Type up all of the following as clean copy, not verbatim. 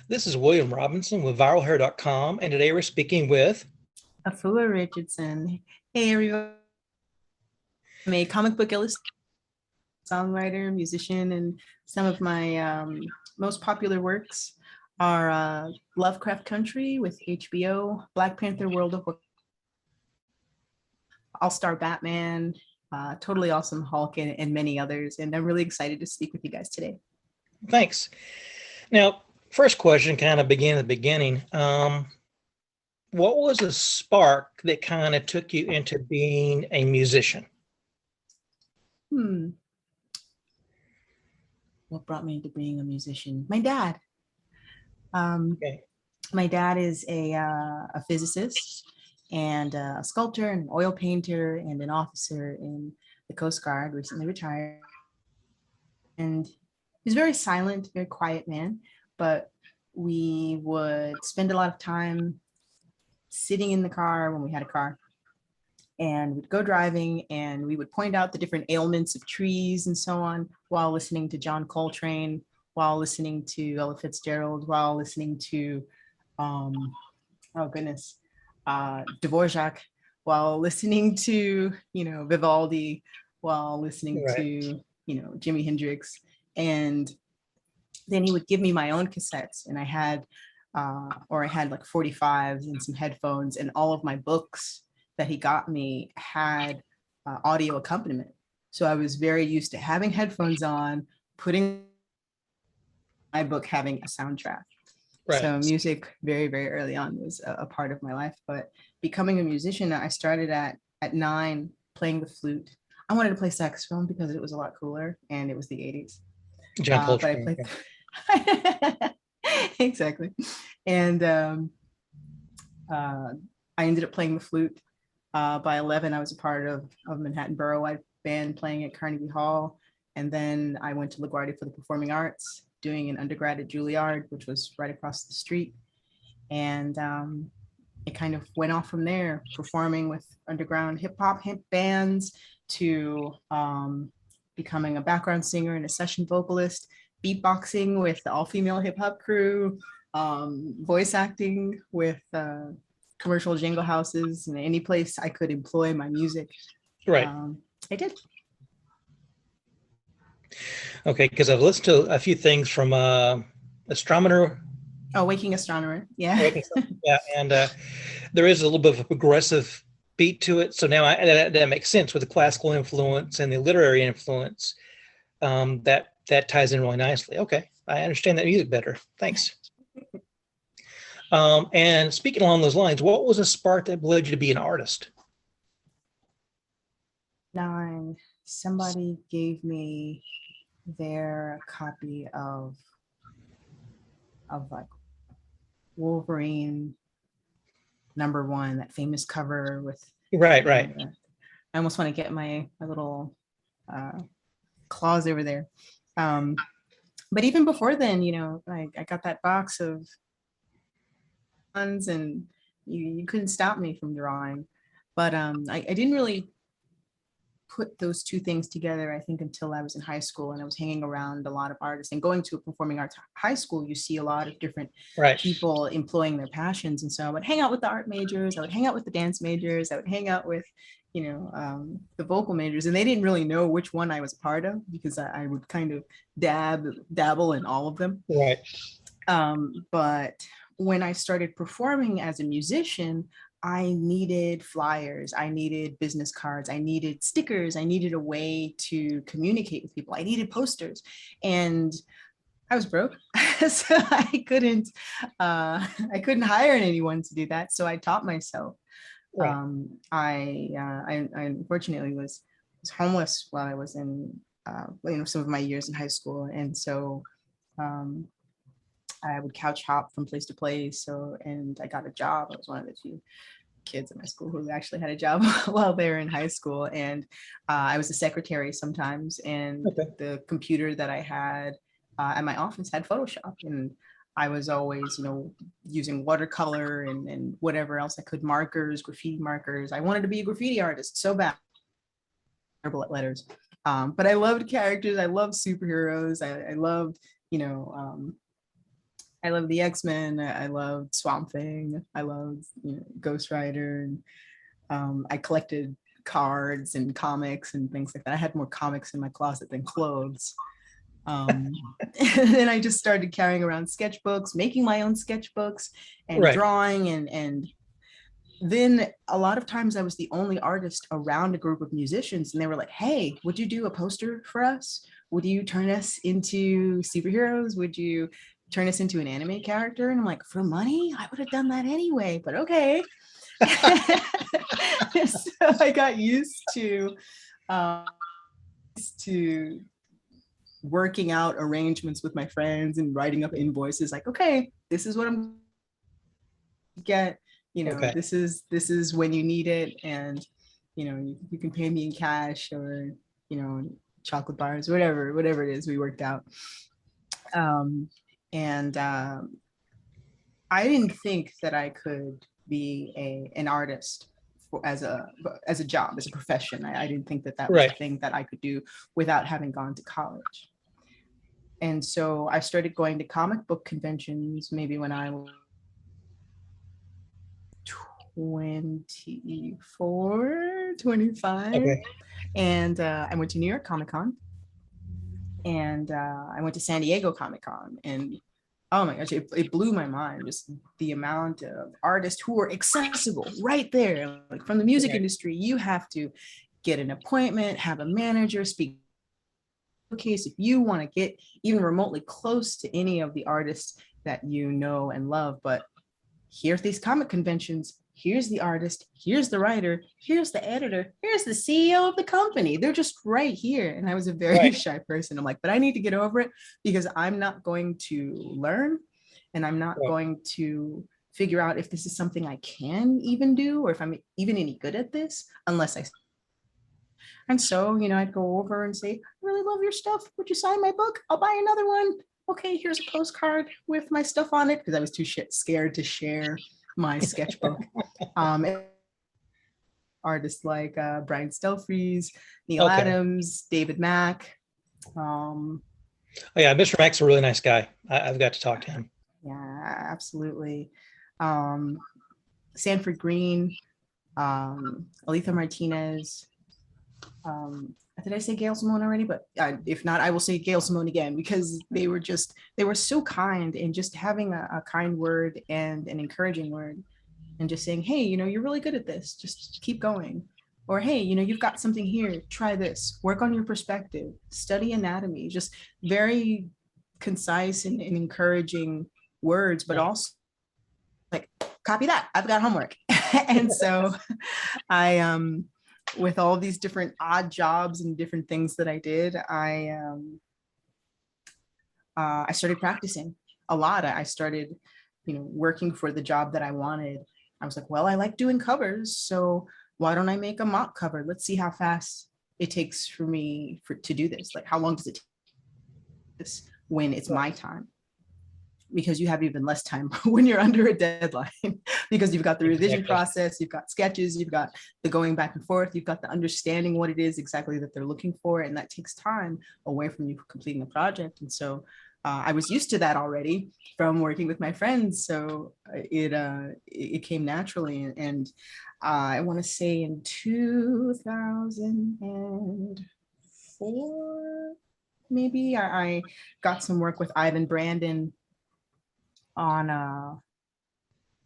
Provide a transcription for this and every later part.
This is William Robinson with ViralHare.com, and today we're speaking with Afua Richardson. Hey, everyone. I'm a comic book illustrator, songwriter, musician, and some of my most popular works are Lovecraft Country with HBO, Black Panther World of All-Star Batman, Totally Awesome Hulk, and many others. And I'm really excited to speak with you guys today. Thanks. Now, first question, kind of begin at the beginning. What was a spark that kind of took you into being a musician? What brought me into being a musician? My dad. Okay. My dad is a physicist and a sculptor and an oil painter and an officer in the Coast Guard, recently retired. And he's very silent, very quiet man, but we would spend a lot of time sitting in the car when we had a car, and we'd go driving and we would point out the different ailments of trees and so on while listening to John Coltrane, while listening to Ella Fitzgerald, while listening to, Dvorak, while listening to, Vivaldi, while listening to, Jimi Hendrix. And then he would give me my own cassettes, and I had like 45s and some headphones, and all of my books that he got me had audio accompaniment. So I was very used to having headphones on, putting my book having a soundtrack. Right. So music very, very early on was a part of my life. But becoming a musician, I started at 9 playing the flute. I wanted to play saxophone because it was a lot cooler, and it was the 80s. John Coltrane. But I played exactly. And I ended up playing the flute. By 11, I was a part of Manhattan Borough Wide Band playing at Carnegie Hall. And then I went to LaGuardia for the Performing Arts, doing an undergrad at Juilliard, which was right across the street. And it kind of went off from there, performing with underground hip bands to becoming a background singer and a session vocalist, beatboxing with the all-female hip hop crew, voice acting with commercial jingle houses, and any place I could employ my music. Right. I did. Okay, because I've listened to a few things from Astronomer. Oh, Waking Astronomer. Yeah. Yeah, and there is a little bit of a progressive beat to it. So now that makes sense with the classical influence and the literary influence. That ties in really nicely. Okay, I understand that music better. Thanks. And speaking along those lines, what was a spark that led you to be an artist? 9, somebody gave me their copy of like Wolverine #1, that famous cover with right. I almost want to get my little claws over there. But even before then, I got that box of and you couldn't stop me from drawing. But I didn't really put those two things together, I think, until I was in high school, and I was hanging around a lot of artists. And going to a performing arts high school, you see a lot of different people employing their passions. And so I would hang out with the art majors, I would hang out with the dance majors, I would hang out with the vocal majors, and they didn't really know which one I was a part of, because I would kind of dabble in all of them. Right. But when I started performing as a musician, I needed flyers, I needed business cards, I needed stickers, I needed a way to communicate with people, I needed posters, and I was broke, so I couldn't hire anyone to do that. So I taught myself. Right. I unfortunately was homeless while I was in some of my years in high school, and so I would couch hop from place to place. And I got a job. I was one of the few kids in my school who actually had a job while they were in high school. And I was a secretary sometimes. And the computer that I had at my office had Photoshop. And I was always, using watercolor and whatever else I could, markers, graffiti markers. I wanted to be a graffiti artist so bad. Terrible at letters. But I loved characters. I loved superheroes. I loved, I love the X-Men. I loved Swamp Thing. I loved, Ghost Rider. And I collected cards and comics and things like that. I had more comics in my closet than clothes. And then I just started carrying around sketchbooks, making my own sketchbooks and drawing. And then a lot of times I was the only artist around a group of musicians, and they were like, hey, would you do a poster for us? Would you turn us into superheroes? Would you turn us into an anime character? And I'm like, for money? I would have done that anyway, but okay. So I got used to working out arrangements with my friends and writing up invoices like, okay, this is what I'm get, this is when you need it, and you can pay me in cash or chocolate bars, whatever it is we worked out. I didn't think that I could be an artist as a job, as a profession. I didn't think that was a thing that I could do without having gone to college. And so I started going to comic book conventions maybe when I was 24, 25. Okay. And I went to New York Comic Con, and I went to San Diego Comic Con, and oh my gosh, it blew my mind, just the amount of artists who were accessible right there. Like from the music industry, you have to get an appointment, have a manager, speak case if you want to get even remotely close to any of the artists that you know and love. But here's these comic conventions, here's the artist, here's the writer, here's the editor, here's the CEO of the company. They're just right here. And I was a very shy person. I'm like, but I need to get over it, because I'm not going to learn, and I'm not going to figure out if this is something I can even do, or if I'm even any good at this, unless I. And so, I'd go over and say, I really love your stuff. Would you sign my book? I'll buy another one. Okay, here's a postcard with my stuff on it, because I was too scared to share my sketchbook. Artists like Brian Stelfreeze, Neil Adams, David Mack. Oh yeah, Mr. Mack's a really nice guy. I've got to talk to him. Yeah, absolutely. Sanford Green, Aletha Martinez. Did I say Gail Simone already? But if not, I will say Gail Simone again, because they were so kind, and just having a kind word and an encouraging word, and just saying, hey, you're really good at this, just keep going. Or, hey, you've got something here, try this, work on your perspective, study anatomy, just very concise and encouraging words, but also like, copy that, I've got homework. And so I, with all these different odd jobs and different things that I did, I started practicing a lot. I started, working for the job that I wanted. I was like, well, I like doing covers, so why don't I make a mock cover? Let's see how fast it takes for me to do this. Like, how long does it take this when it's my time? Because you have even less time when you're under a deadline, because you've got the revision process, you've got sketches, you've got the going back and forth, you've got the understanding what it is exactly that they're looking for, and that takes time away from you completing the project. And so I was used to that already from working with my friends, so it came naturally. And I want to say in 2004, maybe, I got some work with Ivan Brandon on a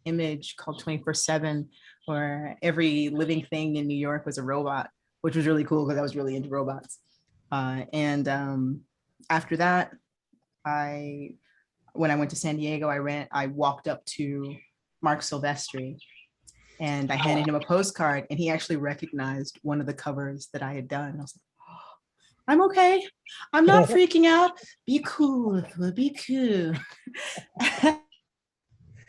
image called 24/7, where every living thing in New York was a robot, which was really cool because I was really into robots. After that, when I went to San Diego, I walked up to Mark Silvestri, and I handed him a postcard, and he actually recognized one of the covers that I had done. I was like, oh, I'm okay. I'm not freaking out. Be cool. Be cool.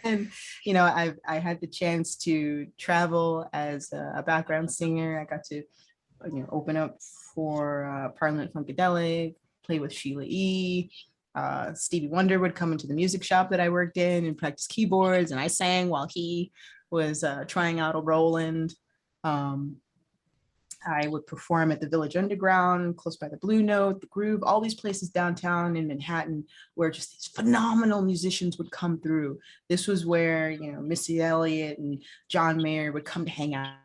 And, I had the chance to travel as a background singer. I got to, open up for Parliament Funkadelic, play with Sheila E. Stevie Wonder would come into the music shop that I worked in and practice keyboards, and I sang while he was trying out a Roland. I would perform at the Village Underground, close by the Blue Note, the Groove, all these places downtown in Manhattan where just these phenomenal musicians would come through. This was where, you know, Missy Elliott and John Mayer would come to hang out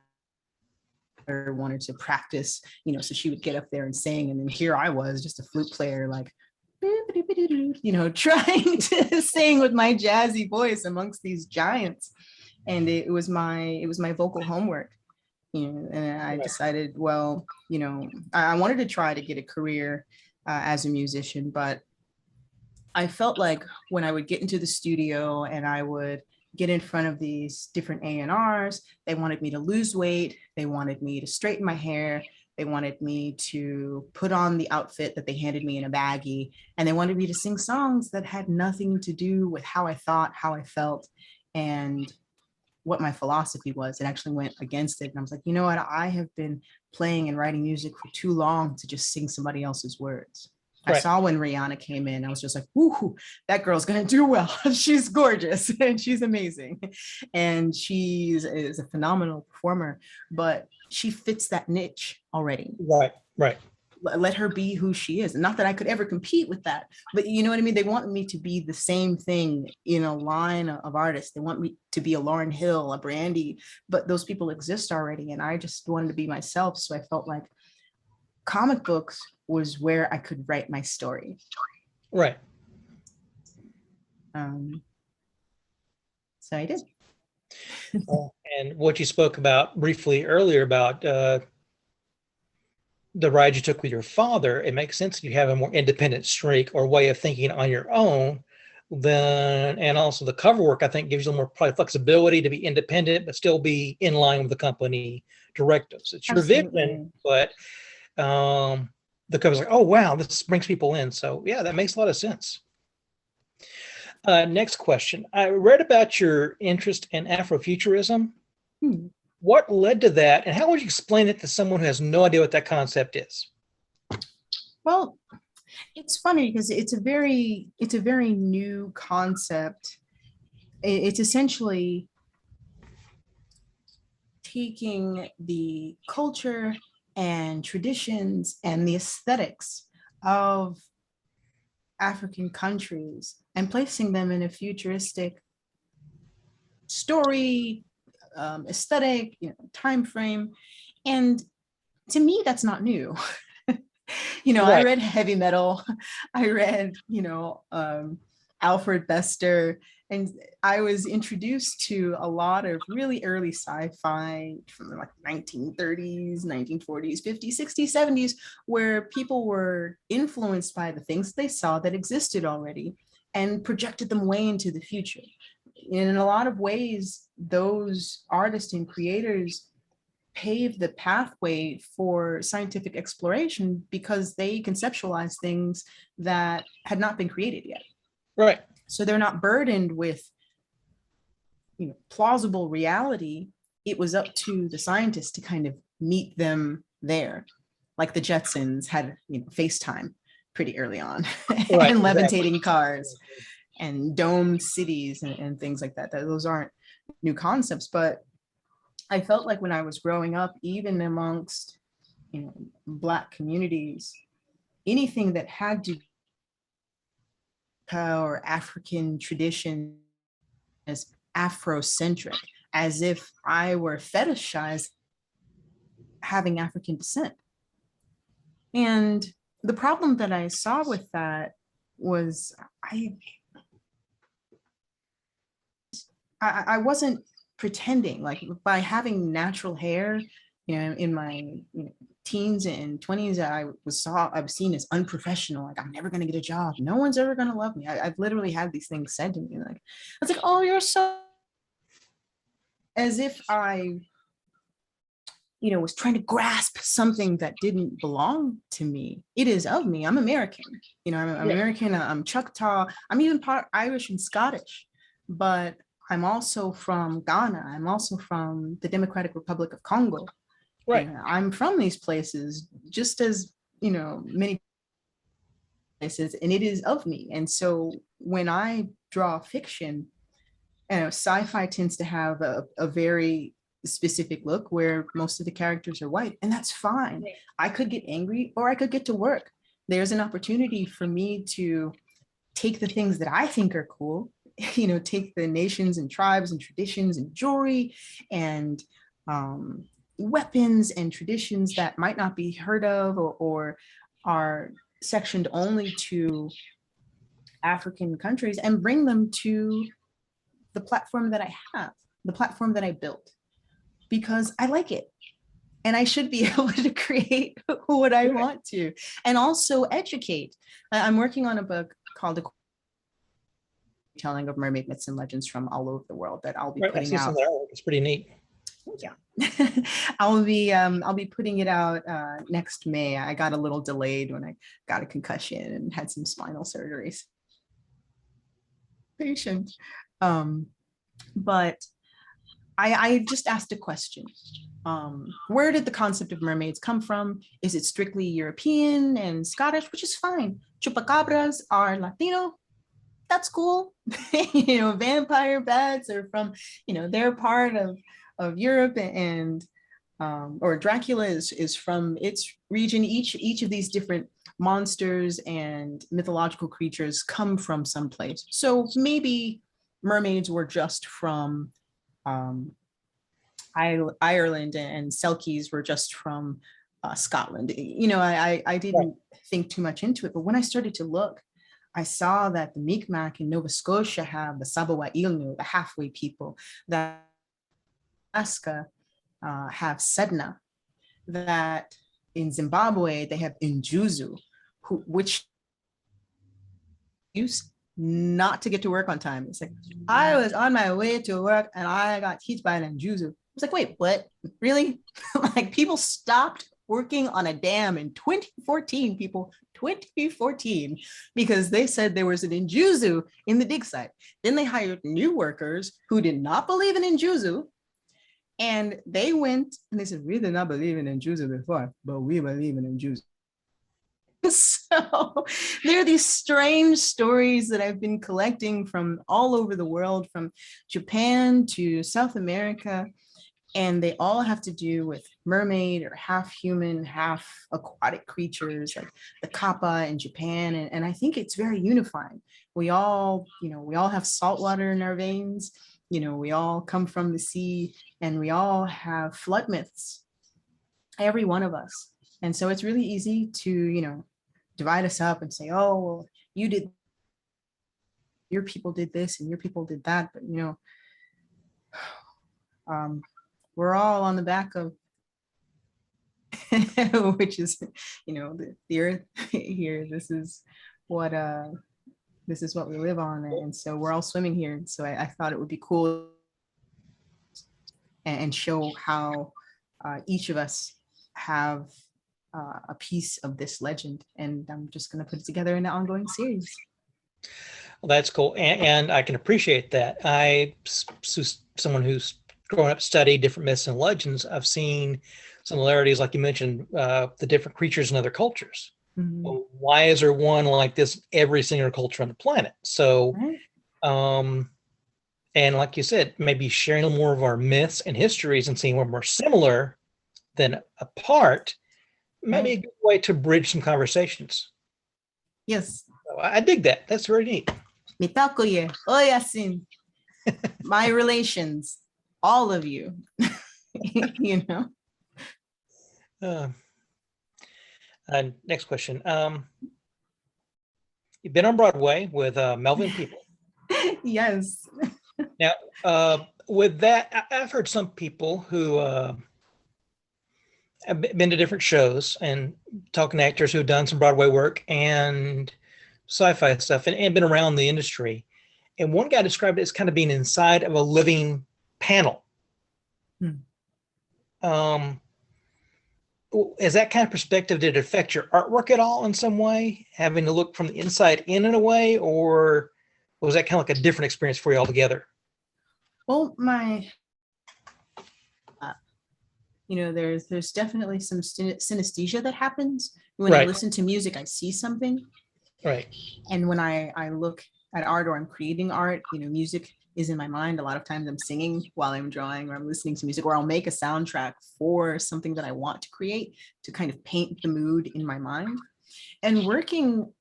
or wanted to practice, you know, so she would get up there and sing. And then here I was, just a flute player, like, you know, trying to sing with my jazzy voice amongst these giants. And it was my vocal homework. You know, and I decided, well, you know, I wanted to try to get a career as a musician, but I felt like when I would get into the studio and I would get in front of these different A&Rs, they wanted me to lose weight, they wanted me to straighten my hair, they wanted me to put on the outfit that they handed me in a baggie, and they wanted me to sing songs that had nothing to do with how I thought, how I felt, and what my philosophy was. It actually went against it. And I was like, you know what? I have been playing and writing music for too long to just sing somebody else's words. I saw when Rihanna came in, I was just like, ooh, that girl's gonna do well. She's gorgeous and she's amazing. And she is a phenomenal performer, but she fits that niche already. Right. Let her be who she is. And not that I could ever compete with that, but you know what I mean? They want me to be the same thing in a line of artists. They want me to be a Lauryn Hill, a Brandy, but those people exist already. And I just wanted to be myself. So I felt like comic books was where I could write my story. Right. So I did. And what you spoke about briefly earlier about the ride you took with your father, it makes sense you have a more independent streak or way of thinking on your own. Then, and also the cover work, I think, gives you a little more probably flexibility to be independent, but still be in line with the company directives. It's your vision, but the cover's like, oh, wow, this brings people in. So yeah, that makes a lot of sense. Next question. I read about your interest in Afrofuturism. What led to that, and how would you explain it to someone who has no idea what that concept is? Well, it's funny because it's a very new concept. It's essentially taking the culture and traditions and the aesthetics of African countries and placing them in a futuristic story, aesthetic, you know, time frame. And to me, that's not new. You know, I read heavy metal. I read, you know, Alfred Bester, and I was introduced to a lot of really early sci-fi from like 1930s, 1940s, 50s, 60s, 70s, where people were influenced by the things they saw that existed already and projected them way into the future. In a lot of ways, those artists and creators paved the pathway for scientific exploration because they conceptualized things that had not been created yet. Right. So they're not burdened with, you know, plausible reality. It was up to the scientists to kind of meet them there. Like the Jetsons had, you know, FaceTime pretty early on, and levitating cars and domed cities and things like that. Those aren't new concepts, but I felt like when I was growing up, even amongst, you know, Black communities, anything that had to or African tradition as Afrocentric, as if I were fetishized having African descent. And the problem that I saw with that was I wasn't pretending. Like by having natural hair, you know, in my, you know, teens and 20s, I was seen as unprofessional. Like, I'm never going to get a job. No one's ever going to love me. I've literally had these things said to me. Like, I was like, oh, you're so, as if I, you know, was trying to grasp something that didn't belong to me. It is of me. I'm American. You know, I'm American. I'm Choctaw. I'm even part Irish and Scottish, but I'm also from Ghana. I'm also from the Democratic Republic of Congo. Right. And I'm from these places, just as, you know, many places, and it is of me. And so when I draw fiction, you know, sci-fi tends to have a very specific look where most of the characters are white, and that's fine. I could get angry or I could get to work. There's an opportunity for me to take the things that I think are cool, you know, take the nations and tribes and traditions and jewelry and weapons and traditions that might not be heard of or are sectioned only to African countries, and bring them to the platform that I have, the platform that I built, because I like it. And I should be able to create what I want to, and also educate. I'm working on a book called Telling of Mermaid Myths and Legends from all over the world that I'll be putting out. It's pretty neat. Yeah. I'll be putting it out next May. I got a little delayed when I got a concussion and had some spinal surgeries. Patient. But I just asked a question. Where did the concept of mermaids come from? Is it strictly European and Scottish, which is fine. Chupacabras are Latino. That's cool. You know, vampire bats are from, you know, they're part of Europe, and or Dracula is from its region. Each of these different monsters and mythological creatures come from someplace. So maybe mermaids were just from Ireland, and Selkies were just from Scotland. You know, I didn't think too much into it, but when I started to look, I saw that the Mi'kmaq in Nova Scotia have the Sabawa Ilnu, the halfway people, that Alaska have Sedna, that in Zimbabwe they have Injuzu, which used not to get to work on time. It's like, I was on my way to work and I got hit by an Injuzu. I was like, wait, what? Really? Like, people stopped working on a dam in 2014, people, 2014, because they said there was an Injuzu in the dig site. Then they hired new workers who did not believe in Injuzu. And they went and they said, we did not believe in Injuzu before, but we believe in Injuzu. So there are these strange stories that I've been collecting from all over the world, from Japan to South America, and they all have to do with mermaid or half human, half aquatic creatures, like the kappa in Japan. And I think it's very unifying. We all, you know, we all have salt water in our veins. You know, we all come from the sea, and we all have flood myths, every one of us. And so it's really easy to, you know, divide us up and say, oh, well, you did, your people did this and your people did that. But, you know, we're all on the back of, which is, you know, the earth here. This is what we live on. And so we're all swimming here. And so I thought it would be cool and show how each of us have a piece of this legend. And I'm just going to put it together in an ongoing series. Well, that's cool. And I can appreciate that. Someone who's grown up, studied different myths and legends, I've seen similarities, like you mentioned, the different creatures in other cultures. Mm-hmm. Well, why is there one like this every single culture on the planet? So, right. And like you said, maybe sharing a little more of our myths and histories and seeing where we're similar than apart, maybe a good way to bridge some conversations. Yes. So I dig that. That's very neat. Mitakoye, oyasin, my relations, all of you, you know. Next question. You've been on Broadway with Melvin People. Yes. Now, with that, I've heard some people who have been to different shows and talking to actors who have done some Broadway work and sci-fi stuff and been around the industry. And one guy described it as kind of being inside of a living panel. Is that kind of perspective, did it affect your artwork at all in some way, having to look from the inside in a way, or was that kind of like a different experience for you altogether? Well, you know, there's definitely some synesthesia that happens. When I listen to music, I see something. Right. And when I look at art or I'm creating art, you know, music is in my mind. A lot of times I'm singing while I'm drawing, or I'm listening to music, or I'll make a soundtrack for something that I want to create to kind of paint the mood in my mind. And working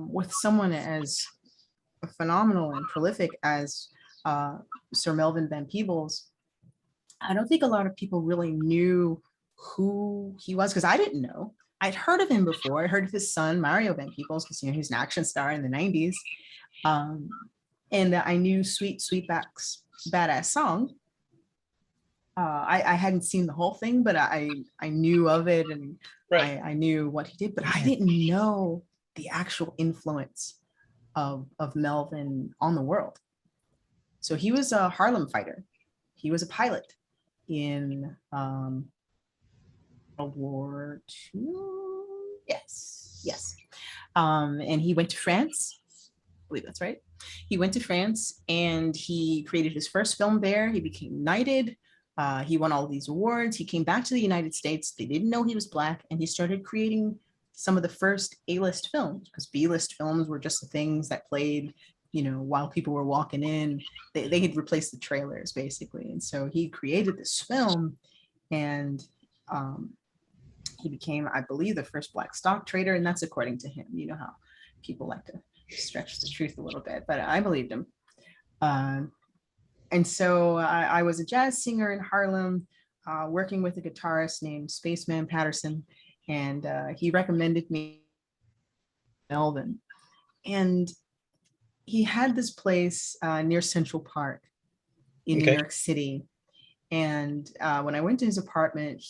with someone as phenomenal and prolific as Sir Melvin Van Peebles, I don't think a lot of people really knew who he was, because I didn't know. I'd heard of him before. I heard of his son, Mario Van Peebles, because, you know, he was an action star in the 90s. And I knew Sweet Sweetback's Badass Song. I hadn't seen the whole thing, but I knew of it, and Right. I knew what he did, but I didn't know the actual influence of Melvin on the world. So he was a Harlem fighter. He was a pilot in World War II. Yes. And he went to France. I believe that's right. He went to France and he created his first film there. He became knighted. He won all these awards. He came back to the United States. They didn't know he was Black, and he started creating some of the first A-list films, because B-list films were just the things that played, you know, while people were walking in. They had replaced the trailers, basically. And so he created this film, and he became, I believe, the first Black stock trader, and that's according to him. You know how people like to stretch the truth a little bit, but I believed him. And so I was a jazz singer in Harlem, working with a guitarist named Spaceman Patterson, and he recommended me Melvin. And he had this place near Central Park in New York City. And when I went to his apartment,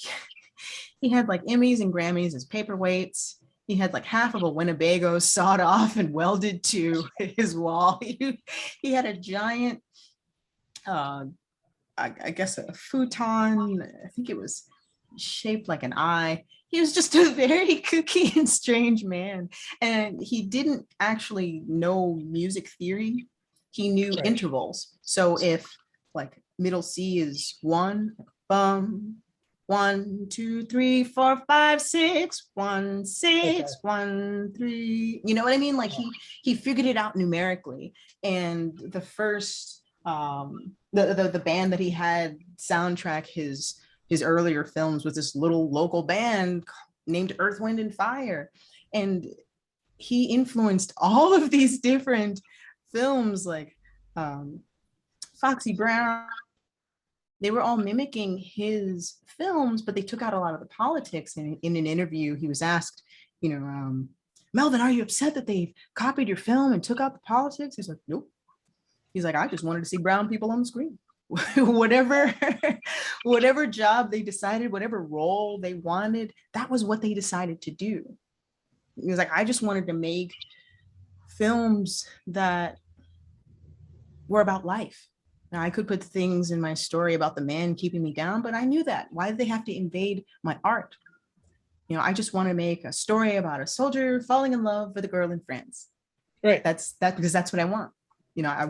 he had like Emmys and Grammys as paperweights. He had like half of a Winnebago sawed off and welded to his wall. He had a giant, I guess a futon. I think it was shaped like an eye. He was just a very kooky and strange man. And he didn't actually know music theory. He knew intervals. So if like middle C is 1, bum, 1, 2, 3, 4, 5, 6, 1, 6, 1, 3. You know what I mean? Like he figured it out numerically. And the first the band that he had soundtrack his earlier films was this little local band named Earth, Wind and Fire. And he influenced all of these different films, like Foxy Brown. They were all mimicking his films, but they took out a lot of the politics. And in an interview, he was asked, you know, Melvin, are you upset that they've copied your film and took out the politics? He's like, nope. He's like, I just wanted to see brown people on the screen. whatever job they decided, whatever role they wanted, that was what they decided to do. He was like, I just wanted to make films that were about life. Now, I could put things in my story about the man keeping me down, but I knew that. Why did they have to invade my art? You know, I just want to make a story about a soldier falling in love with a girl in France. Right. That's because that's what I want. You know, I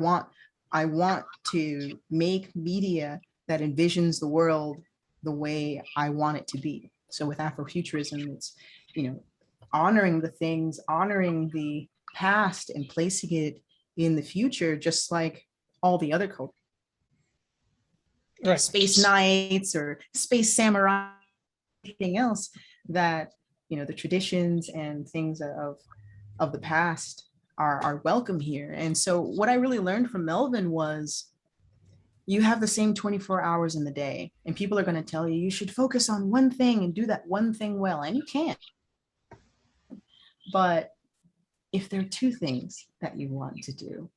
want to make media that envisions the world the way I want it to be. So with Afrofuturism, it's, you know, honoring the things, honoring the past and placing it in the future, just like all the other cultures. Right. Space Knights or Space Samurai, anything else that, you know, the traditions and things of the past are welcome here. And so what I really learned from Melvin was, you have the same 24 hours in the day, and people are going to tell you should focus on one thing and do that one thing well, and you can. But if there are two things that you want to do,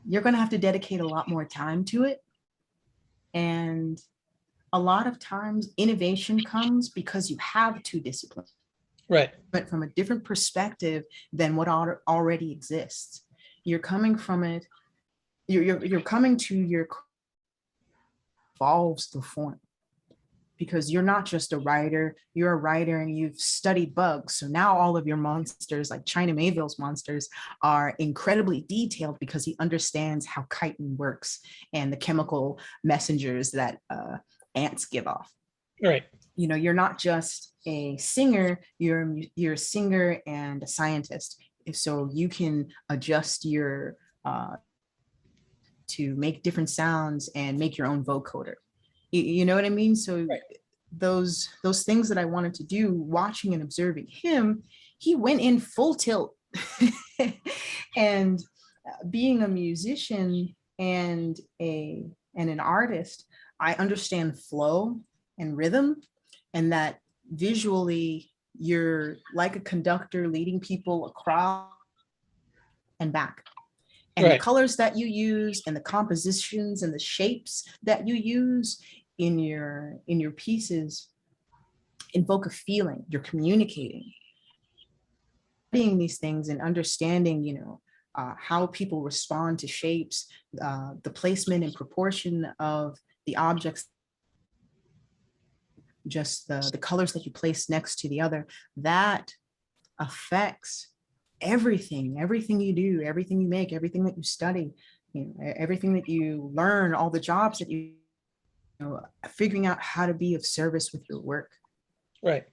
you're going to have to dedicate a lot more time to it. And a lot of times innovation comes because you have two disciplines. Right. But from a different perspective than what already exists. You're coming from it, you're coming to your evolves the form. Because you're not just a writer, you're a writer and you've studied bugs. So now all of your monsters, like China Mayville's monsters, are incredibly detailed because he understands how chitin works and the chemical messengers that ants give off. Right. You know, you're not just a singer, you're a singer and a scientist. So you can adjust your to make different sounds and make your own vocoder. You know what I mean? So those things that I wanted to do, watching and observing him, he went in full tilt. And being a musician and an artist, I understand flow and rhythm, and that visually you're like a conductor leading people across and back. And the colors that you use and the compositions and the shapes that you use in your pieces invoke a feeling. You're communicating. Studying these things and understanding, you know, how people respond to shapes, the placement and proportion of the objects, just the colors that you place next to the other, that affects everything you do, everything you make, everything that you study, you know, everything that you learn, all the jobs that you know, figuring out how to be of service with your work. Right.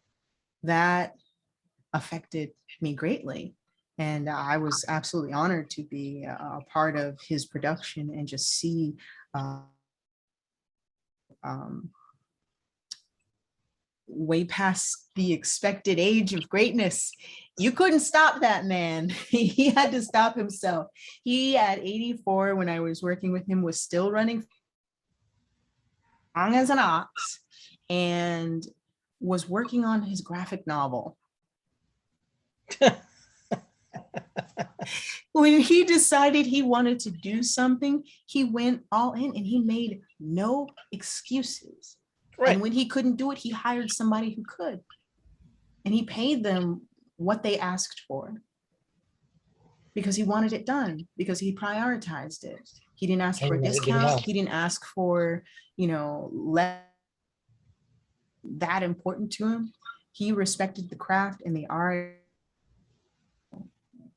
That affected me greatly. And I was absolutely honored to be a part of his production and just see way past the expected age of greatness. You couldn't stop that man. He had to stop himself. He at 84, when I was working with him, was still running strong as an ox and was working on his graphic novel. When he decided he wanted to do something, he went all in and he made no excuses. Right. And when he couldn't do it, he hired somebody who could. And he paid them what they asked for because he wanted it done, because he prioritized it. He didn't ask for a discount. He didn't ask for, you know, that important to him. He respected the craft and the art.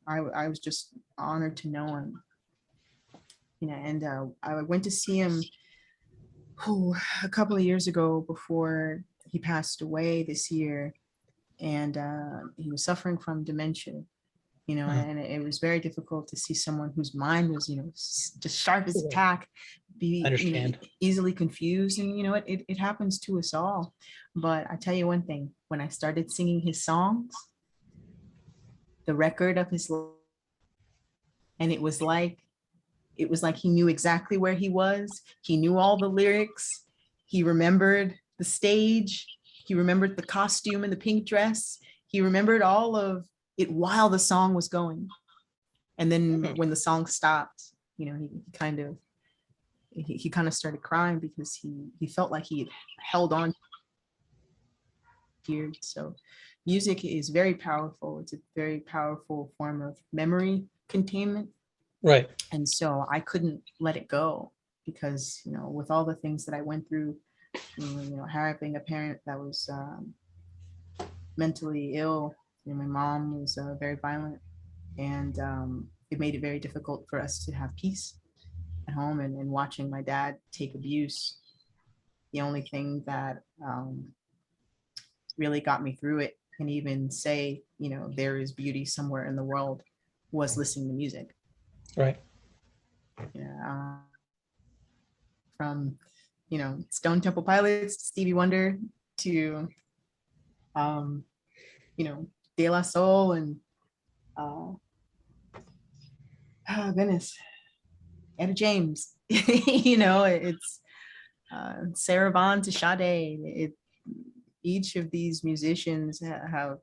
I was just honored to know him, you know, and I went to see him a couple of years ago before he passed away this year, and he was suffering from dementia, you know, and it was very difficult to see someone whose mind was, you know, just sharp as a tack, be, you know, easily confused, and you know, it happens to us all. But I tell you one thing, when I started singing his songs, the record of his life, and it was like he knew exactly where he was. He knew all the lyrics. He remembered the stage. He remembered the costume and the pink dress. He remembered all of it while the song was going. And then when the song stopped, you know, he kind of started crying because he felt like he had held on here. So music is very powerful. It's a very powerful form of memory containment. Right. And so I couldn't let it go because, you know, with all the things that I went through, you know, having a parent that was mentally ill, you know, my mom was very violent, and it made it very difficult for us to have peace at home. And watching my dad take abuse, the only thing that really got me through it and even say, you know, there is beauty somewhere in the world, was listening to music. Right. Yeah. From, you know, Stone Temple Pilots to Stevie Wonder to, you know, De La Soul and, oh goodness, Etta James. You know, it's Sarah Vaughan to Sade. Each of these musicians have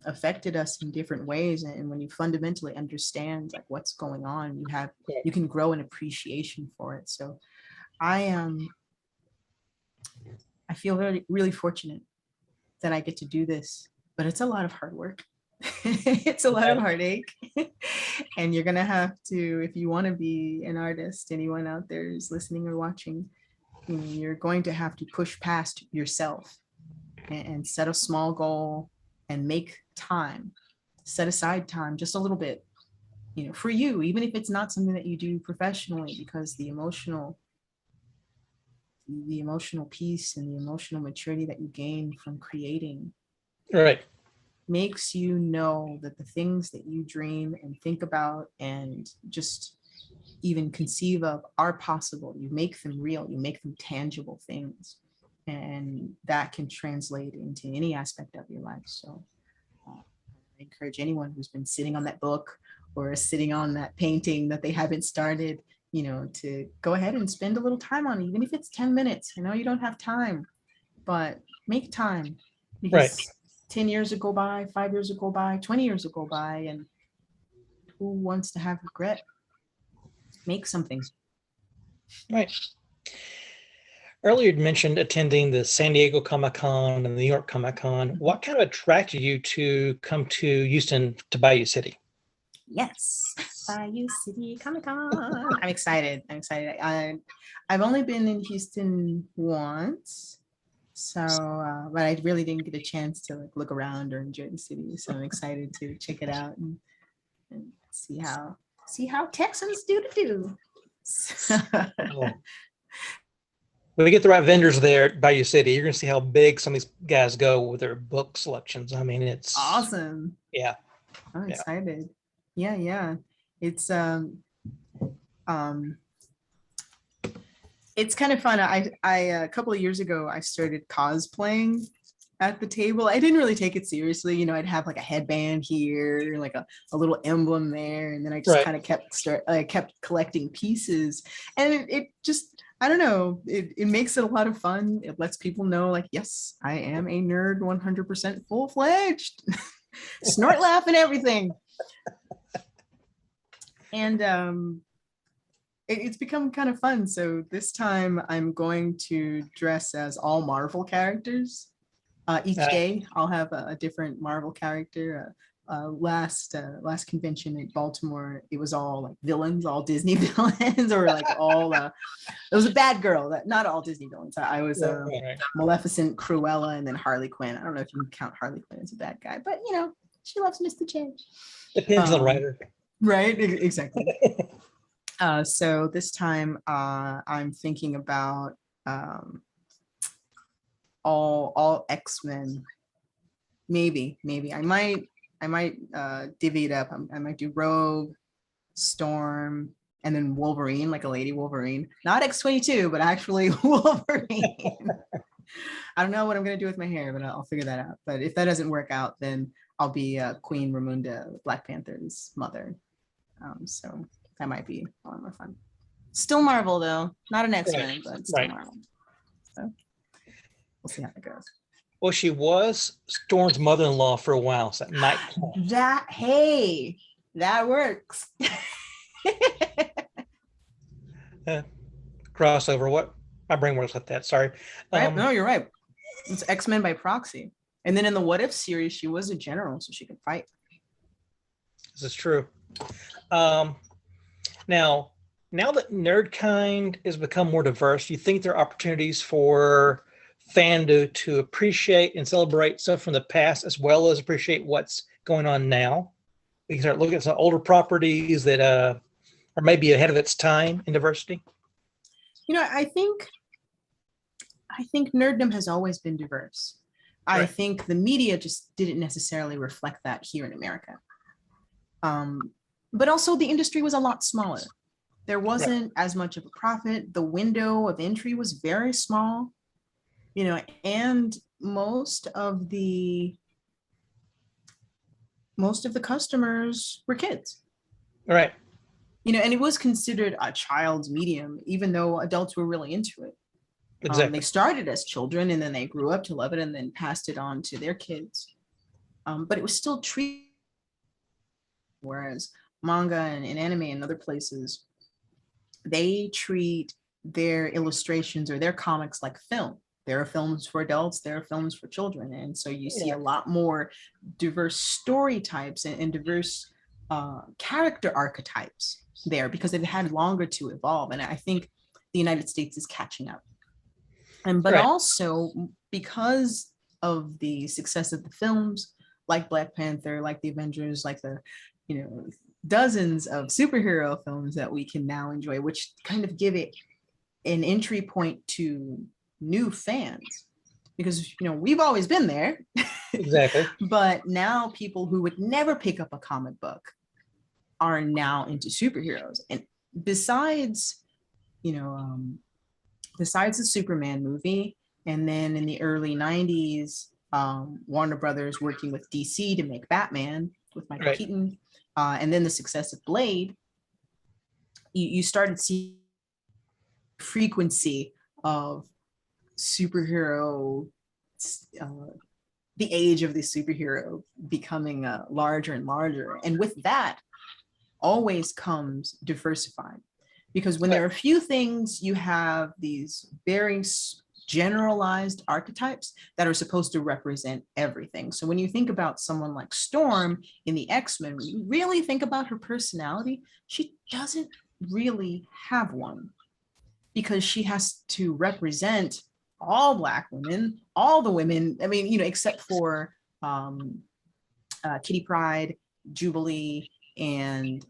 affected us in different ways, and when you fundamentally understand like what's going on, you can grow an appreciation for it. So I feel really fortunate that I get to do this, but it's a lot of hard work. It's a lot of heartache. And you're gonna have to, if you want to be an artist, anyone out there who's listening or watching, you know, you're going to have to push past yourself and set a small goal and make time, set aside time, just a little bit, you know, for you, even if it's not something that you do professionally, because the emotional peace and the emotional maturity that you gain from creating makes you know that the things that you dream and think about and just even conceive of are possible. You make them real, you make them tangible things, and that can translate into any aspect of your life. So I encourage anyone who's been sitting on that book or sitting on that painting that they haven't started, to go ahead and spend a little time on it, even if it's 10 minutes. I know you don't have time, but make time, because 10 years will go by, 5 years will go by, 20 years will go by, and who wants to have regret? Make something. Right. Earlier you mentioned attending the San Diego Comic Con and the New York Comic Con. What kind of attracted you to come to Houston, to Bayou City? Yes, Bayou City Comic Con. I'm excited. I've only been in Houston once, so but I really didn't get a chance to look around or enjoy the city. So I'm excited to check it out and see how Texans do. When we get the right vendors there at Bayou City, you're going to see how big some of these guys go with their book selections. I mean, it's awesome. Yeah. I'm excited. Yeah. It's it's kind of fun. I a couple of years ago, I started cosplaying at the table. I didn't really take it seriously. I'd have like a headband here, like a little emblem there. And then I just kind of kept collecting pieces. And it just, I don't know, it makes it a lot of fun. It lets people know, like, yes, I am a nerd, 100% full-fledged. Snort, laugh, and everything. And it's become kind of fun. So this time I'm going to dress as all Marvel characters. Each day I'll have a different Marvel character. Last convention in Baltimore, it was all like villains, all Disney villains, or like all it was a bad girl. Not all Disney villains. I was Maleficent, Cruella, and then Harley Quinn. I don't know if you can count Harley Quinn as a bad guy, but she loves Mr. J. Depends on the writer. Right, exactly. So this time I'm thinking about all X-Men. Maybe I might divvy it up. I might do Rogue, Storm, and then Wolverine, like a lady Wolverine. Not X-22, but actually Wolverine. I don't know what I'm gonna do with my hair, but I'll figure that out. But if that doesn't work out, then I'll be Queen Ramonda, Black Panther's mother. So that might be a lot more fun. Still Marvel though, not an X-Men, but still Marvel. So we'll see how it goes. Well, she was Storm's mother-in-law for a while, so that might count. That works. Crossover. What? My brain works like that. Sorry. Right? No, you're right. It's X-Men by proxy. And then in the What If series, she was a general, so she could fight. This is true. Now that Nerdkind has become more diverse, do you think there are opportunities for fandom to appreciate and celebrate stuff from the past as well as appreciate what's going on now? We can start looking at some older properties that are maybe ahead of its time in diversity. I think nerddom has always been diverse. Right. I think the media just didn't necessarily reflect that here in America. But also the industry was a lot smaller. There wasn't as much of a profit. The window of entry was very small, and most of the customers were kids. All right. And it was considered a child's medium, even though adults were really into it. Exactly. They started as children and then they grew up to love it and then passed it on to their kids. But it was still treated, whereas manga and anime and other places, they treat their illustrations or their comics like film. There are films for adults, there are films for children. And so you see a lot more diverse story types and diverse character archetypes there because they've had longer to evolve. And I think the United States is catching up. But also because of the success of the films, like Black Panther, like the Avengers, like the, dozens of superhero films that we can now enjoy, which kind of give it an entry point to new fans, because we've always been there. Exactly. But now people who would never pick up a comic book are now into superheroes, and besides, besides the Superman movie, and then in the early 90s, Warner Brothers working with DC to make Batman with Michael Keaton, and then the success of Blade, you started seeing frequency of superhero, the age of the superhero becoming larger and larger. And with that always comes diversifying. Because when there are a few things, you have these very generalized archetypes that are supposed to represent everything. So when you think about someone like Storm in the X-Men, when you really think about her personality, she doesn't really have one, because she has to represent all Black women, all the women, I mean, except for Kitty Pryde, Jubilee, and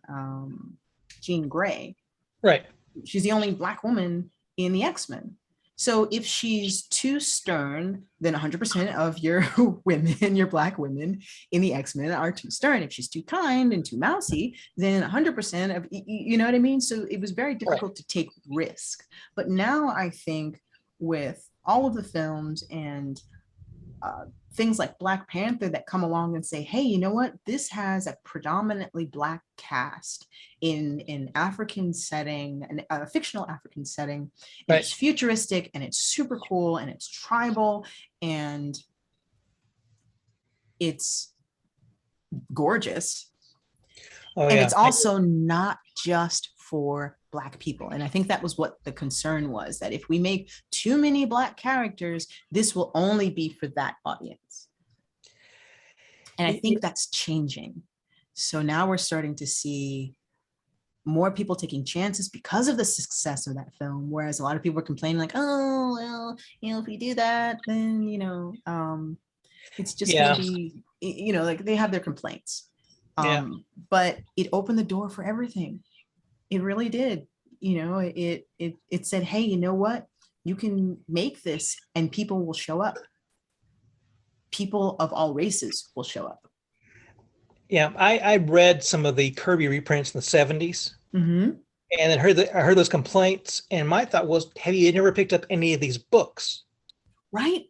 Jean Grey. Right. She's the only Black woman in the X-Men. So if she's too stern, then 100% of your women, your Black women in the X-Men are too stern. If she's too kind and too mousy, then 100% of, you know what I mean? So it was very difficult to take risk. But now I think with all of the films and things like Black Panther that come along and say, hey, you know what? This has a predominantly Black cast in an African setting, a fictional African setting. And it's futuristic and it's super cool and it's tribal and it's gorgeous. And it's also not just for Black people. And I think that was what the concern was, that if we make too many Black characters, this will only be for that audience. And I think that's changing. So now we're starting to see more people taking chances because of the success of that film. Whereas a lot of people are complaining like, oh, well, if we do that, then, it's just going to be, like they have their complaints. But it opened the door for everything. It really did. It said, hey, you know what? You can make this and people will show up. People of all races will show up. Yeah, I read some of the Kirby reprints in the 70s. Mm-hmm. And then I heard those complaints. And my thought was, have you never picked up any of these books? Right.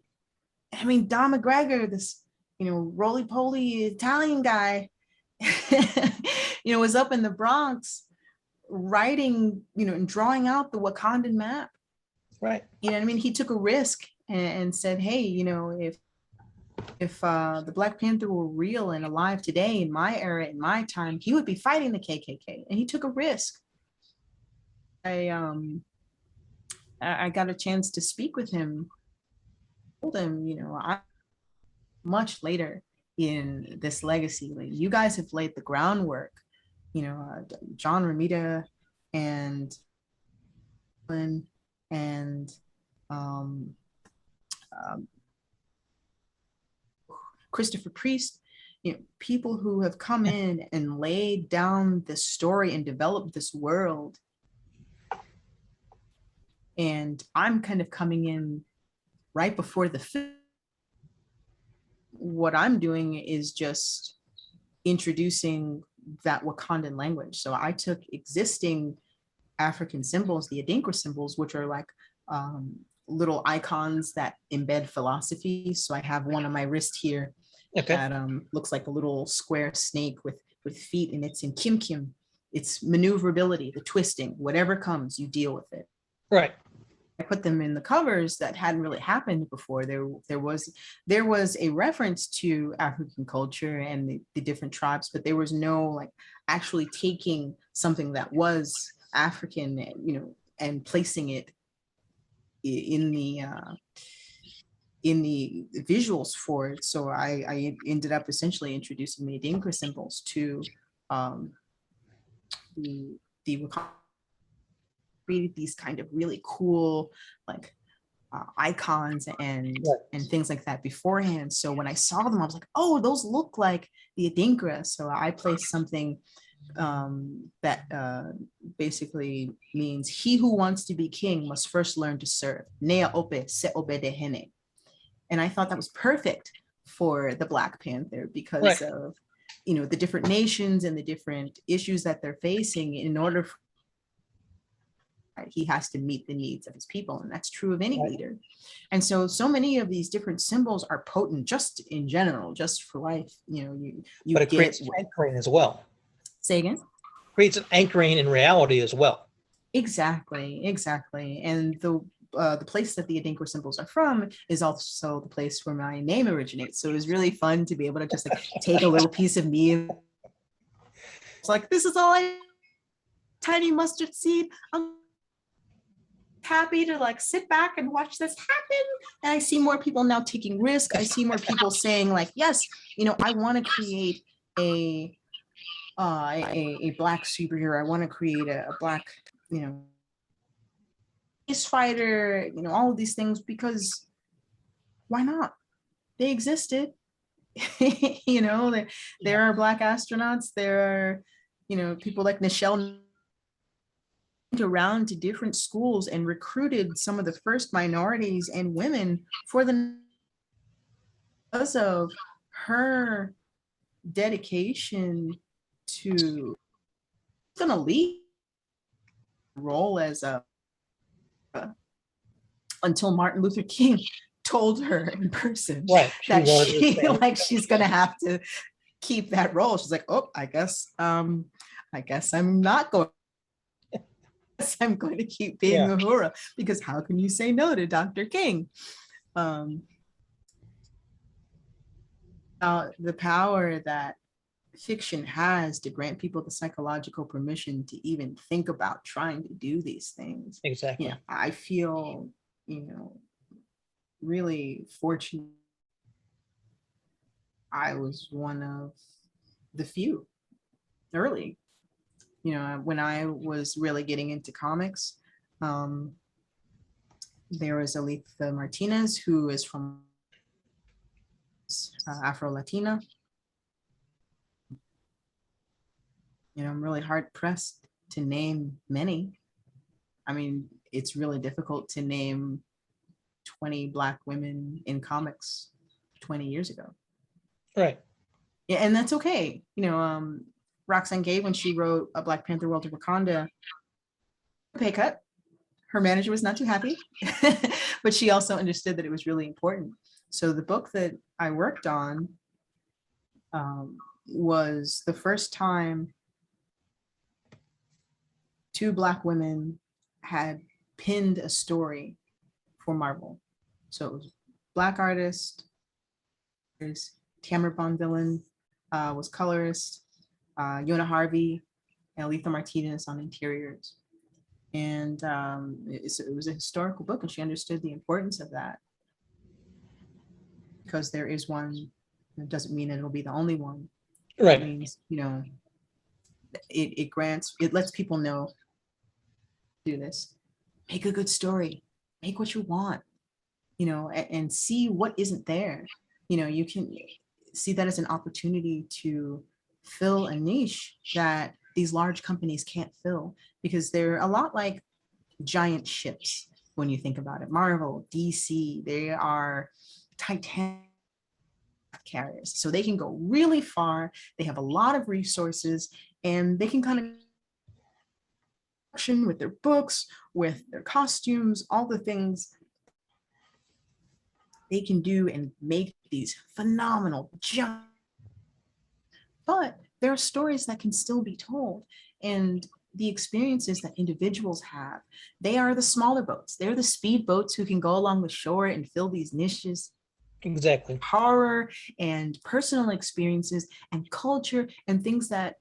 I mean, Don McGregor, this, roly-poly Italian guy, was up in the Bronx writing, and drawing out the Wakandan map. Right. He took a risk and said, hey, if the Black Panther were real and alive today in my era, in my time, he would be fighting the KKK. And he took a risk. I got a chance to speak with him. I told him, much later in this legacy, like, you guys have laid the groundwork. John Romita and Christopher Priest, people who have come in and laid down this story and developed this world. And I'm kind of coming in right before the film. What I'm doing is just introducing that Wakandan language. So I took existing African symbols, the Adinkra symbols, which are like little icons that embed philosophy. So I have one on my wrist here that looks like a little square snake with feet, and it's in Kim Kim. It's maneuverability, the twisting, whatever comes, you deal with it. Right. I put them in the covers that hadn't really happened before. There was a reference to African culture and the different tribes, but there was no like actually taking something that was African, and placing it in the visuals for it. So I ended up essentially introducing the Adinkra symbols to the created these kind of really cool like icons and things like that beforehand. So when I saw them, I was like, oh, those look like the Adinkra. So I placed something that basically means he who wants to be king must first learn to serve. Nea ope se obedehene. And I thought that was perfect for the Black Panther because of, the different nations and the different issues that they're facing. In order he has to meet the needs of his people, and that's true of any leader. And so many of these different symbols are potent just in general, just for life. You know, you but it creates anchoring as well. Say again? Creates an anchoring in reality as well. Exactly. And the place that the Adinkra symbols are from is also the place where my name originates. So it was really fun to be able to just like take a little piece of me. It's like, this is all tiny mustard seed. I'm happy to like sit back and watch this happen. And I see more people now taking risk. I see more people saying like, yes, you know, I want to create a Black superhero. I want to create a Black, you know, space fighter, you know, all of these things, because why not? They existed. You know, there are Black astronauts. There are, you know, people like Nichelle around to different schools and recruited some of the first minorities and women for the, because of her dedication to gonna lead role as a until Martin Luther King told her in person that she's gonna have to keep that role. She's like, oh, I guess I'm not going. I'm going to keep being Uhura, because how can you say no to Dr. King? The power that fiction has to grant people the psychological permission to even think about trying to do these things. Exactly. You know, I feel, you know, really fortunate. I was one of the few early. You know, when I was really getting into comics, there was Aletha Martinez, who is from Afro-Latina. You know, I'm really hard pressed to name many. I mean, it's really difficult to name 20 Black women in comics 20 years ago. Right. Yeah, and that's okay. You know, Roxane Gay, when she wrote a Black Panther World of Wakanda, pay cut. Her manager was not too happy, but she also understood that it was really important. So the book that I worked on was the first time 2 Black women had pinned a story for Marvel. So it was Black artist, Tamara Bonvillain was colorist, Yona Harvey, and Aletha Martinez on interiors. And it was a historical book, and she understood the importance of that. Because there is one, it doesn't mean it'll be the only one. Right. It means, you know, it lets people know, do this, make a good story, make what you want, you know, and see what isn't there. You know, you can see that as an opportunity to fill a niche that these large companies can't fill, because they're a lot like giant ships when you think about it. Marvel, DC, they are Titanic carriers, so they can go really far. They have a lot of resources, and they can kind of with their books, with their costumes, all the things they can do and make these phenomenal giant. But there are stories that can still be told, and the experiences that individuals have, they are the smaller boats. They're the speed boats who can go along the shore and fill these niches. Exactly. Horror and personal experiences and culture and things that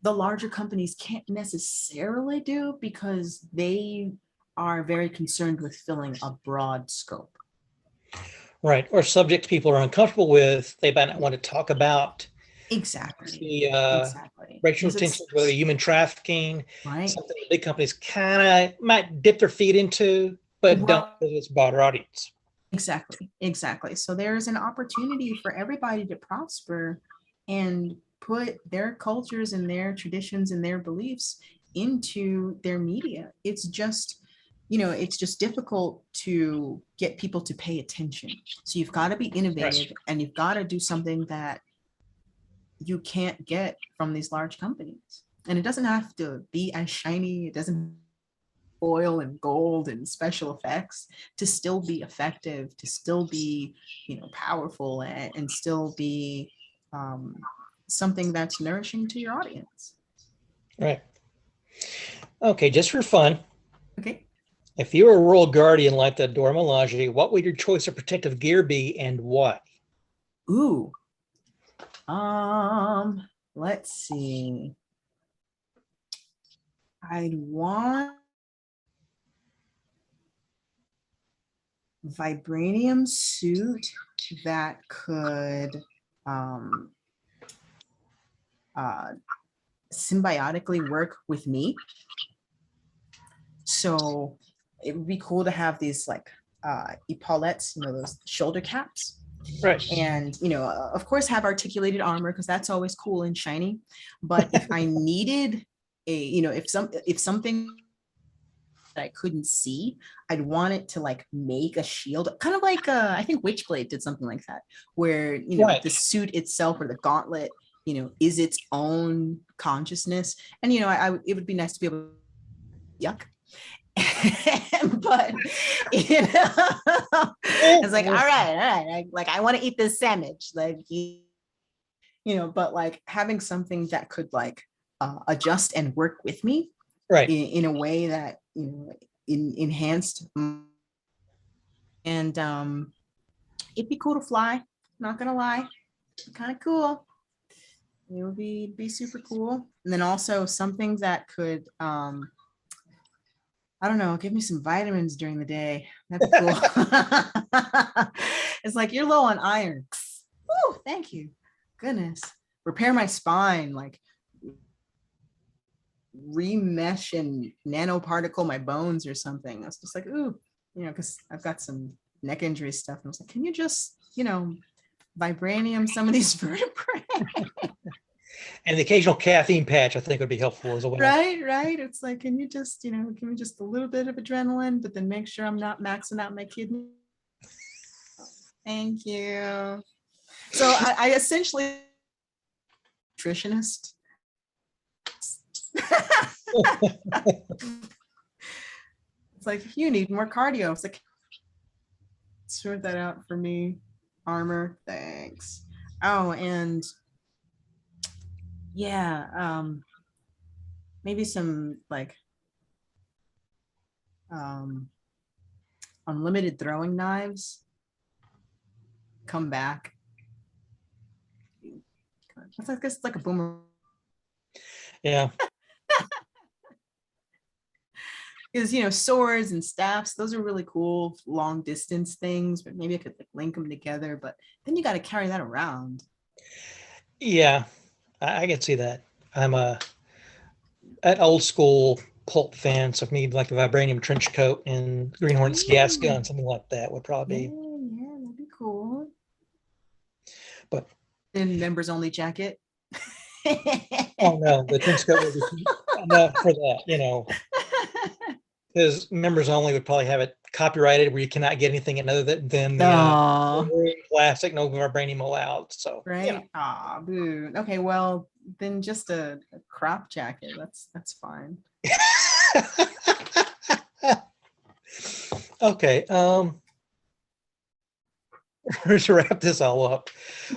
the larger companies can't necessarily do, because they are very concerned with filling a broad scope. Right. Or subjects people are uncomfortable with, they might not want to talk about. Exactly. Exactly. Racial tensions, whether human trafficking, right? Something big companies kind of might dip their feet into, but don't, because it's broader audience. Exactly. So there's an opportunity for everybody to prosper and put their cultures and their traditions and their beliefs into their media. It's just, you know, it's just difficult to get people to pay attention. So you've got to be innovative, and you've got to do something that you can't get from these large companies. And it doesn't have to be as shiny. It doesn't oil and gold and special effects to still be effective, to still be, powerful, and still be something that's nourishing to your audience. Right. Okay, just for fun. Okay. If you were a royal guardian like the Dora Milaje, what would your choice of protective gear be and why? Ooh. Let's see. I'd want vibranium suit that could symbiotically work with me. So it would be cool to have these like epaulettes, those shoulder caps. Right. And, of course, have articulated armor, because that's always cool and shiny. But if I needed if something that I couldn't see, I'd want it to like make a shield, kind of like I think Witchblade did something like that, where Right. the suit itself or the gauntlet, is its own consciousness. And it would be nice to be able to yuck. But it's like, all right, I want to eat this sandwich, like but like having something that could like adjust and work with me, right, in a way that enhanced. And it'd be cool to fly, not gonna lie, kind of cool. It would be super cool. And then also something that could I don't know, give me some vitamins during the day. That'd be cool. It's like, you're low on iron. Woo, thank you. Goodness. Repair my spine, like remesh and nanoparticle my bones or something. I was just like, ooh, because I've got some neck injury stuff. And I was like, can you just, vibranium some of these vertebrae? and the occasional caffeine patch I think would be helpful as well. Right. It's like, can you just, give me just a little bit of adrenaline, but then make sure I'm not maxing out my kidney. Thank you. So I essentially nutritionist. It's like, you need more cardio. It's like, sort that out for me. Armor, thanks. Oh, and yeah, maybe some like unlimited throwing knives. Come back. I guess it's like a boomerang. Yeah. Because swords and staffs, those are really cool long distance things, but maybe I could like link them together, but then you got to carry that around. Yeah, I can see that. I'm an old school pulp fan, so if you need like a vibranium trench coat and Green Hornet's gas gun, something like that would probably be. Yeah, that'd be cool. But then members only jacket. Oh no, the trench coat would be enough for that, because members only would probably have it copyrighted where you cannot get anything other than the plastic, no vibranium allowed. So right. Ah, boo. Okay, well then just a crop jacket. That's fine. Okay. To wrap this all up,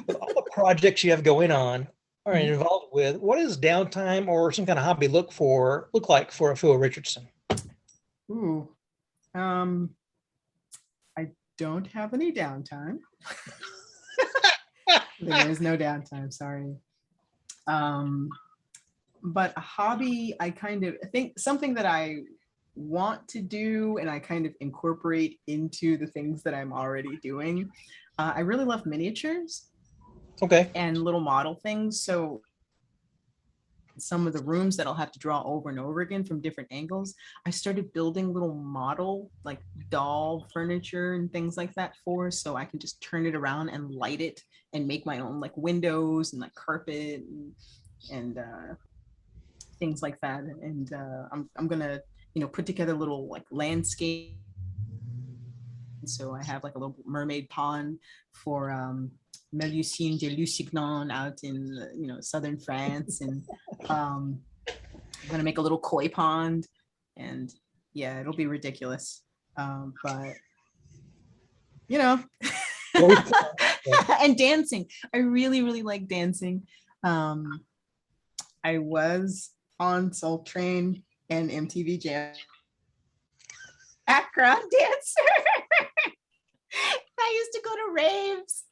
with all the projects you have going on or involved with, what does downtime or some kind of hobby look like for Afua Richardson? Ooh. I don't have any downtime. There is no downtime, sorry. But a hobby, I think something that I want to do and I kind of incorporate into the things that I'm already doing. I really love miniatures. Okay. And little model things. So some of the rooms that I'll have to draw over and over again from different angles, I started building little model like doll furniture and things like that so I can just turn it around and light it and make my own like windows and like carpet and things like that. And I'm gonna put together little like landscape. So I have like a little mermaid pond for Melusine de Lusignan out in southern France, and I'm gonna make a little koi pond, and yeah, it'll be ridiculous. But you know, and dancing. I really, really like dancing. I was on Soul Train and MTV Jam background dancer. I used to go to raves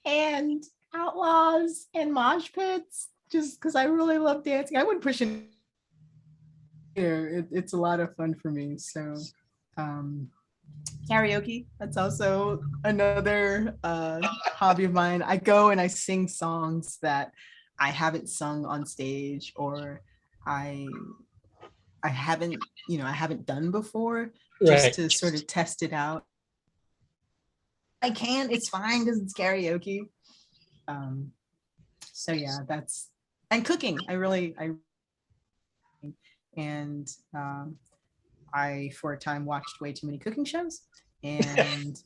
and outlaws and mosh pits just because I really love dancing. I would push in here. It's a lot of fun for me. So karaoke, that's also another hobby of mine. I go and I sing songs that I haven't sung on stage, or I haven't, I haven't done before, just to sort of test it out. I can, it's fine because it's karaoke. So yeah, that's, and cooking. I for a time watched way too many cooking shows, and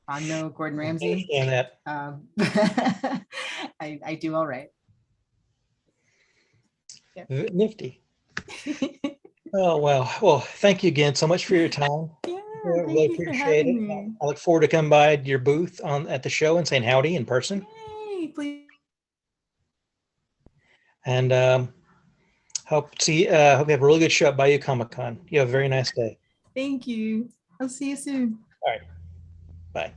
I'm no Gordon Ramsay. I do all right. Yeah. Nifty. Oh, well, thank you again so much for your time. Yeah, I really appreciate it. I look forward to coming by your booth at the show and saying howdy in person. Yay, please. And hope you have a really good show at Bayou Comic Con. You have a very nice day. Thank you. I'll see you soon. All right. Bye.